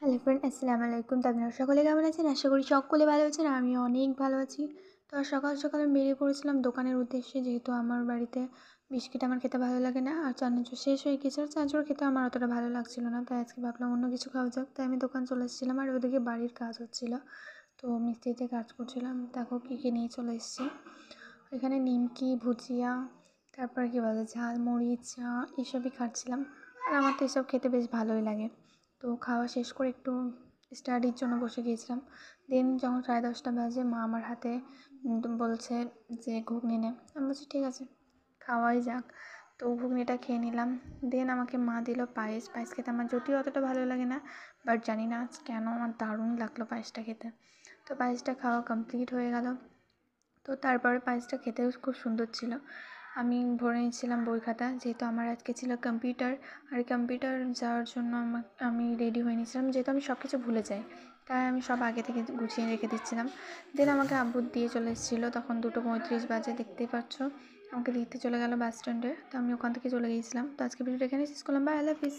Hello friend, আসসালামু আলাইকুম। তো আপনারা সকলে কেমন আছেন? আশা করি সকলে ভালো আছেন। আমিও অনেক ভালো আছি। তো সকাল সকাল আমি বেরিয়ে পড়েছিলাম দোকানের উদ্দেশ্যে, যেহেতু আমার বাড়িতে বিস্কিট আমার খেতে ভালো লাগে না, আর চানাচুর শেষ হয়ে গেছে। আর চানাচুর খেতে আমার অতটা ভালো লাগছিল না, তাই আজকে ভাবলাম অন্য কিছু খাওয়া যাক। তাই আমি দোকান চলে এসেছিলাম, আর ওদিকে বাড়ির কাজ হচ্ছিলো। তো মিস্ত্রিতে কাজ করছিলাম, দেখো কী কী নিয়ে চলে এসেছি। এখানে নিমকি, ভুজিয়া, তারপরে কী বলে ঝালমুড়ি, চা এসবই খাচ্ছিলাম। আর আমার তো এসব খেতে বেশ ভালোই লাগে। তো খাওয়া শেষ করে একটু স্টাডির জন্য বসে গিয়েছিলাম। দেন যখন 10:30 বাজে, মা আমার হাতে বলছে যে ঘুগনি নে। আমি বলছি ঠিক আছে, খাওয়াই যাক। তো ঘুগনিটা খেয়ে নিলাম। দেন আমাকে মা দিল পায়েস। পায়েস খেতে আমার যদিও অতটা ভালো লাগে না, বাট জানি না আজ কেন আমার দারুণ লাগলো পায়েসটা খেতে। তো পায়েসটা খাওয়া কমপ্লিট হয়ে গেল। তো তারপরে পায়েসটা খেতেও খুব সুন্দর ছিল। আমি ভরে নিয়েছিলাম বই খাতা, যেহেতু আমার আজকে ছিল কম্পিউটার। আর কম্পিউটার যাওয়ার জন্য আমি রেডি হয়ে নিয়েছিলাম, যেহেতু আমি সব কিছু ভুলে যাই, তাই আমি সব আগে থেকে গুছিয়ে রেখে দিচ্ছিলাম। দেন আমাকে আব্বু দিয়ে চলে এসেছিলো, তখন 2:35 বাজে, দেখতেই পাচ্ছ। আমাকে দিতে চলে গেল বাস স্ট্যান্ডে। তো আমি ওখান থেকে চলে গিয়েছিলাম। তো আজকে ভিডিওটা এখানে শেষ করলাম। বাই, আল্লাহ হাফিজ।